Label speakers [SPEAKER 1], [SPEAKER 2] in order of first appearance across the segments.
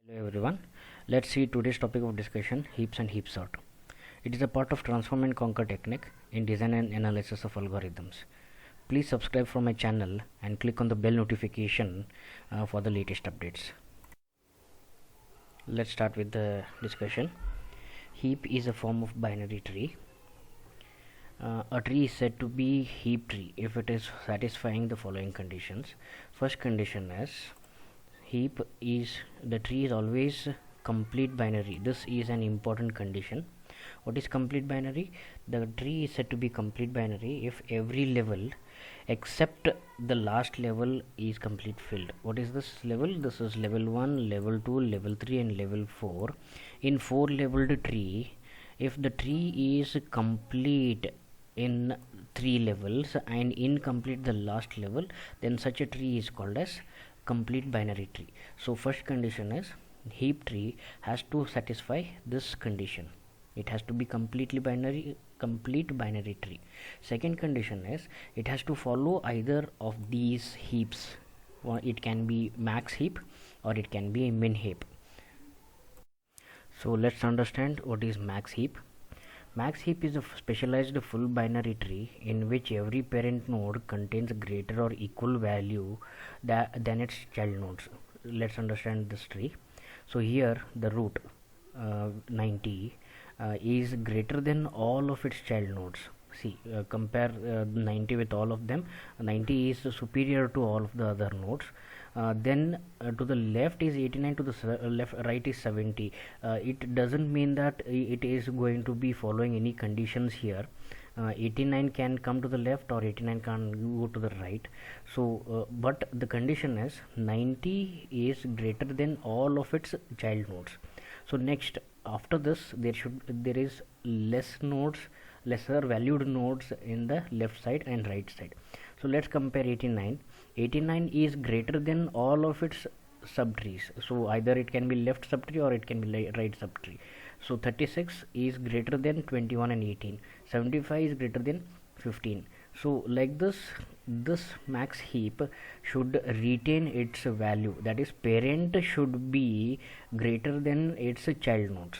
[SPEAKER 1] Hello everyone. Let's see today's topic of discussion, heaps and heap sort. It is a part of transform and conquer technique in design and analysis of algorithms. Please subscribe for my channel and click on the bell notification for the latest updates. Let's start with the discussion. Heap is a form of binary tree. A tree is said to be heap tree if it is satisfying the following conditions. First condition is the tree is always complete binary. This is an important condition. What is complete binary? The tree is said to be complete binary if every level except the last level is complete filled. What is this level? This is level 1, level 2, level 3 and level 4. In 4 leveled tree, if the tree is complete in 3 levels and incomplete the last level, then such a tree is called as complete binary tree. So first condition is heap tree has to satisfy this condition. It has to be complete binary tree. Second condition is it has to follow either of these heaps. It can be max heap or it can be a min heap. So let's understand what is max heap. Max heap is a specialized full binary tree in which every parent node contains greater or equal value than its child nodes. Let's understand this tree. So here the root 90 is greater than all of its child nodes. See, compare 90 with all of them. 90 is superior to all of the other nodes. Then to the left is 89, to the right is 70. It doesn't mean that it is going to be following any conditions here. 89 can come to the left or 89 can go to the right. So but the condition is 90 is greater than all of its child nodes. So next, after this there is lesser valued nodes in the left side and right side. So let's compare 89. 89 is greater than all of its subtrees. So either it can be left subtree or it can be right subtree. So 36 is greater than 21 and 18. 75 is greater than 15. So like this max heap should retain its value. That is, parent should be greater than its child nodes.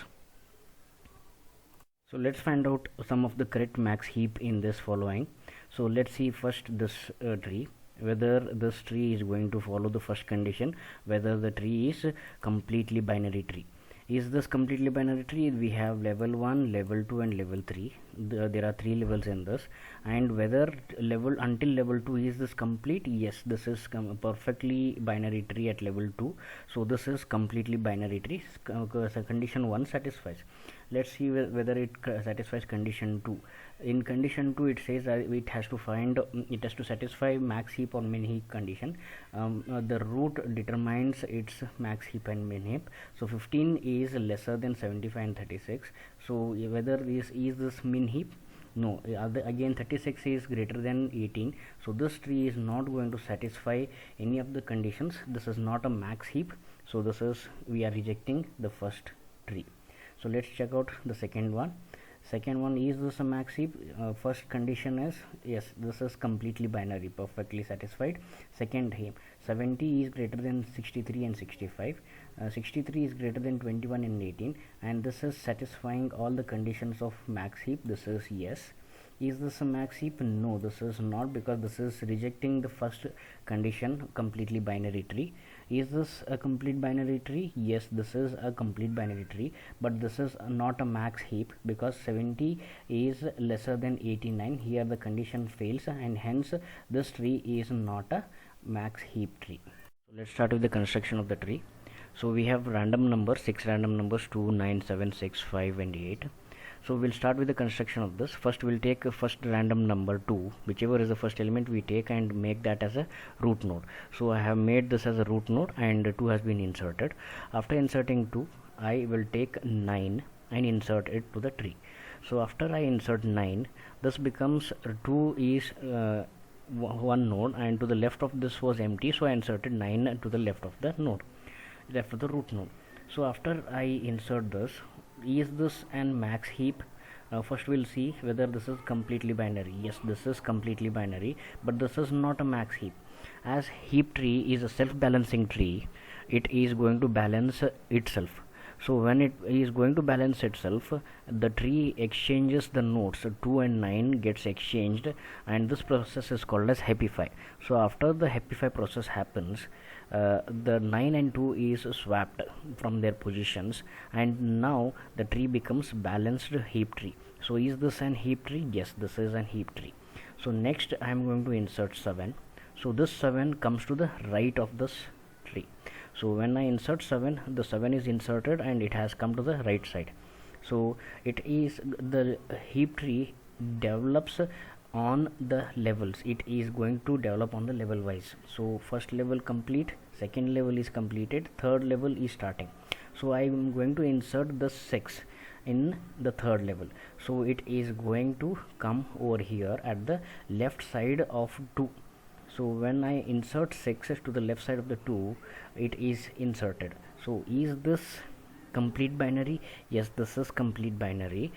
[SPEAKER 1] So let's find out some of the correct max heap in this following. So let's see first this tree, whether this tree is going to follow the first condition, whether the tree is completely binary tree. Is this completely binary tree? We have level 1, level 2 and level 3. There are 3 levels in this. And whether until level 2 is this complete? Yes, this is perfectly binary tree at level 2. So this is completely binary tree. Condition 1 satisfies. Let's see whether it satisfies condition 2. In condition 2 it says it has to satisfy max heap or min heap condition. The root determines its max heap and min heap. So 15 is lesser than 75 and 36. So whether this is this min heap? No. Again 36 is greater than 18. So this tree is not going to satisfy any of the conditions. This is not a max heap. So we are rejecting the first tree. So let's check out the second one. Second one, is this a max heap? First condition is yes, this is completely binary, perfectly satisfied. Second heap, 70 is greater than 63 and 65. 63 is greater than 21 and 18, and this is satisfying all the conditions of max heap. This is yes. Is this a max heap? No, this is not, because this is rejecting the first condition, completely binary tree. Is this a complete binary tree? Yes, this is a complete binary tree, but this is not a max heap because 70 is lesser than 89. Here the condition fails, and hence this tree is not a max heap tree. So let's start with the construction of the tree. So we have random numbers, 6 random numbers, 2, 9, 7, 6, 5 and 8. So we'll start with the construction of this. First we'll take a first random number 2, whichever is the first element we take, and make that as a root node. So I have made this as a root node and 2 has been inserted. After inserting 2, I will take 9 and insert it to the tree. So after I insert 9, this becomes 2 is one node, and to the left of this was empty, so I inserted 9 to the left of the root node. So after I insert this, is this an max heap? First we'll see whether this is completely binary. Yes, this is completely binary, but this is not a max heap. As heap tree is a self-balancing tree, it is going to balance itself. So when it is going to balance itself, the tree exchanges the nodes. 2 and 9 gets exchanged, and this process is called as happify. So after the happify process happens, the 9 and 2 is swapped from their positions, and now the tree becomes balanced heap tree. So is this an heap tree? Yes, this is an heap tree. So next I am going to insert 7. So this 7 comes to the right of this tree. So when I insert 7, the 7 is inserted and it has come to the right side. So it is the heap tree develops on the levels. It is going to develop on the level wise. So first level complete, second level is completed, third level is starting. So I am going to insert the 6 in the third level. So it is going to come over here at the left side of 2. So when I insert 6 to the left side of the 2, it is inserted. So is this complete binary? Yes, this is complete binary.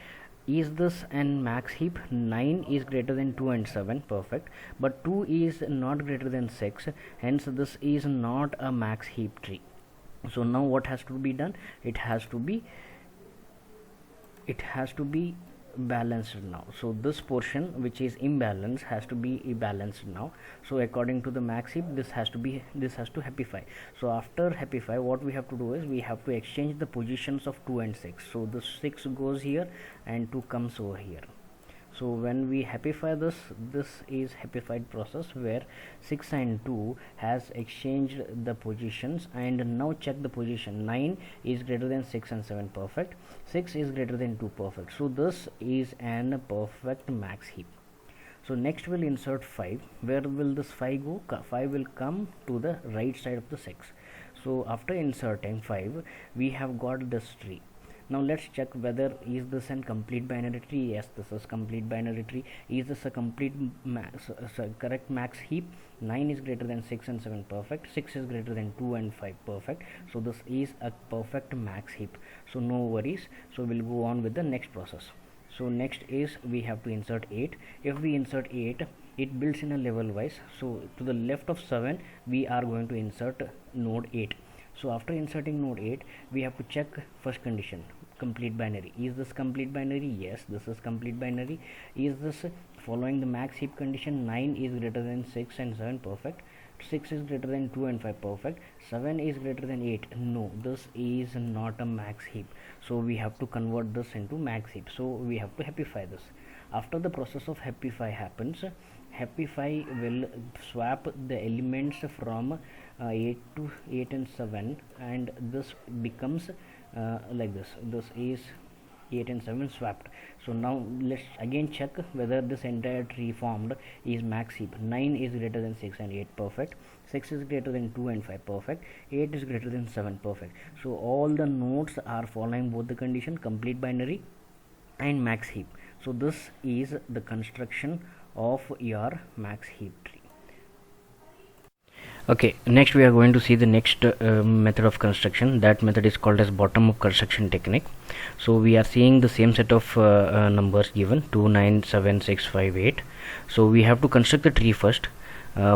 [SPEAKER 1] Is this an max heap? 9 is greater than 2 and 7, perfect, but 2 is not greater than 6, hence this is not a max heap tree. So now what has to be done? It has to be balanced now. So this portion which is imbalanced has to be balanced now. So according to the max heap, this has to happify. So after happify, what we have to do is we have to exchange the positions of 2 and 6. So the 6 goes here and 2 comes over here. So when we happify this is happified process where 6 and 2 has exchanged the positions, and now check the position. 9 is greater than 6 and 7, perfect. 6 is greater than 2, perfect. So this is an perfect max heap. So next we'll insert 5. Where will this 5 go? 5 will come to the right side of the 6. So after inserting 5, we have got this tree. Now let's check whether is this a complete binary tree. Yes, this is complete binary tree. Is this a complete correct max heap? 9 is greater than 6 and 7, perfect. 6 is greater than 2 and 5, perfect. So this is a perfect max heap. So no worries. So we'll go on with the next process. So next is we have to insert 8. If we insert 8, it builds in a level wise. So to the left of 7, we are going to insert node 8. So after inserting node 8, we have to check first condition, complete binary. Is this complete binary? Yes, this is complete binary. Is this following the max heap condition? 9 is greater than 6 and 7, perfect. 6 is greater than 2 and 5, perfect. 7 is greater than 8. No, this is not a max heap. So we have to convert this into max heap. So we have to happify this. After the process of happify happens, happify will swap the elements from 8 to 8 and 7, and this becomes like this. This is 8 and 7 swapped. So now let's again check whether this entire tree formed is max heap. 9 is greater than 6 and 8, perfect. 6 is greater than 2 and 5, perfect. 8 is greater than 7, perfect. So all the nodes are following both the condition, complete binary and max heap. So this is the construction of your max heap tree. Okay, next we are going to see the next method of construction. That method is called as bottom up construction technique. So we are seeing the same set of numbers given 2, 9, 7, 6, 5, 8. So we have to construct the tree first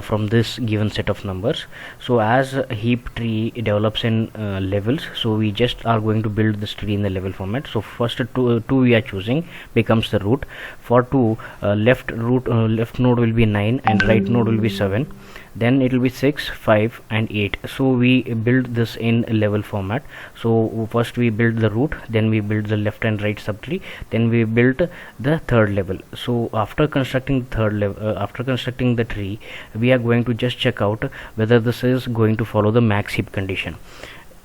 [SPEAKER 1] from this given set of numbers. So as a heap tree develops in levels, so we just are going to build this tree in the level format. So first two we are choosing becomes the root. For 2, left node will be 9 and right node will be 7. Then it will be 6, 5 and 8. So we build this in level format. So first we build the root, then we build the left and right subtree, then we built the third level. So after constructing the tree, we are going to just check out whether this is going to follow the max heap condition.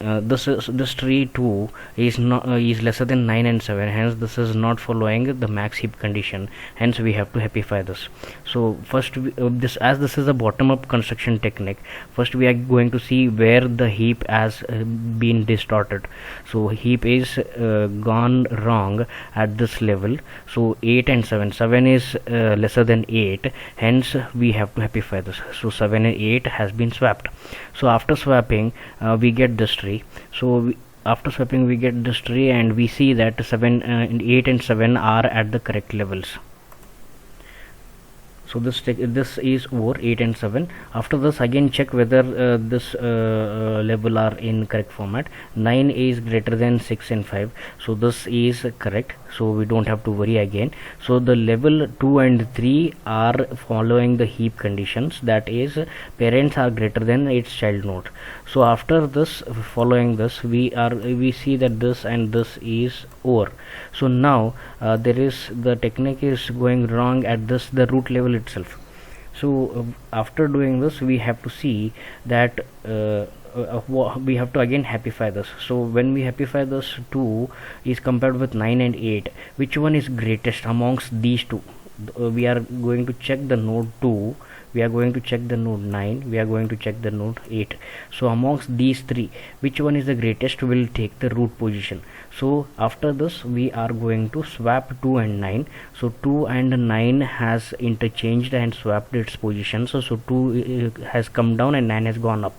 [SPEAKER 1] This tree 2 is lesser than 9 and 7, hence this is not following the max heap condition, hence we have to happify this. So first this is a bottom up construction technique, first we are going to see where the heap has been distorted. So heap is gone wrong at this level. So 8 and 7 is lesser than 8, hence we have to happify this. So 7 and 8 has been swapped. So after swapping we get this tree. So after swapping we get this tree, and we see that 8 and 7 are at the correct levels. So this is over 8 and 7. After this, again check whether this level are in correct format. 9 is greater than 6 and 5, so this is correct, so we don't have to worry again. So the level 2 and 3 are following the heap conditions, that is parents are greater than its child node. So after this, following this, we see that this and this is over. So now there is the technique is going wrong at the root level itself. So after doing this, we have to see that we have to again happify this. So when we happify this, 2 is compared with 9 and 8, which one is greatest amongst these two? We are going to check the node 2, we are going to check the node 9, we are going to check the node 8. So amongst these three, which one is the greatest will take the root position. So after this, we are going to swap 2 and 9. So 2 and 9 has interchanged and swapped its position. So 2 has come down and 9 has gone up.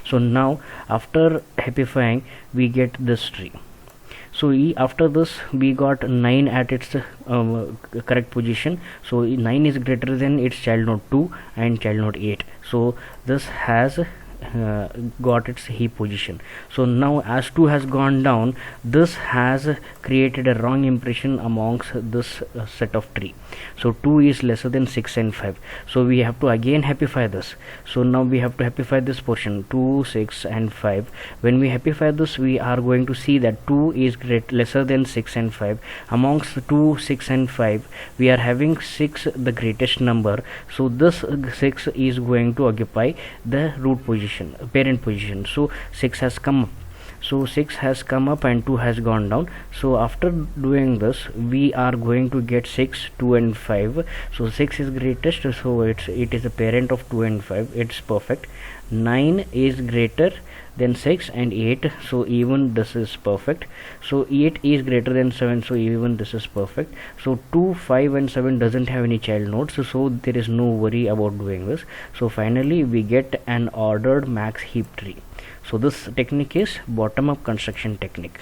[SPEAKER 1] So now after happifying, we get this tree. So after this, we got 9 at its correct position. So 9 is greater than its child node 2 and child node 8. So this has got its heap position. So now as 2 has gone down, this has created a wrong impression amongst this set of tree. So 2 is lesser than 6 and 5. So we have to again happify this. So now we have to happify this portion 2, 6 and 5. When we happify this, we are going to see that 2 is lesser than 6 and 5. Amongst 2, 6 and 5, we are having 6 the greatest number. So this 6 is going to occupy the root position, parent position. So 6 has come up. So 6 has come up and 2 has gone down. So after doing this, we are going to get 6, 2 and 5. So 6 is greatest, so it is a parent of 2 and 5. It's perfect. 9 is greater than 6 and 8, so even this is perfect. So 8 is greater than 7, so even this is perfect. So 2, 5 and 7 doesn't have any child nodes, so there is no worry about doing this. So finally we get an ordered max heap tree. So this technique is bottom up construction technique.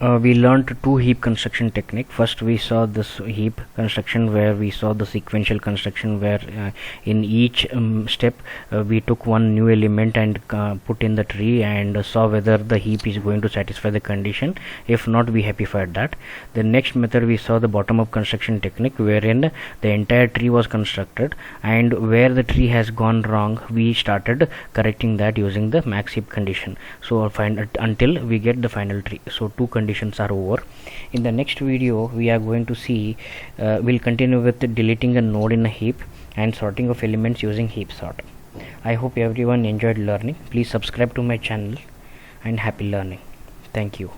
[SPEAKER 1] We learned two heap construction technique. First we saw this heap construction where we saw the sequential construction where in each step we took one new element and put in the tree and saw whether the heap is going to satisfy the condition. If not, we happified that. The next method we saw the bottom up construction technique, wherein the entire tree was constructed and where the tree has gone wrong, we started correcting that using the max heap condition. So find until we get the final tree. So two conditions are over. In the next video, we are going to see we'll continue with deleting a node in a heap and sorting of elements using heap sort. I hope everyone enjoyed learning. Please subscribe to my channel and happy learning. Thank you.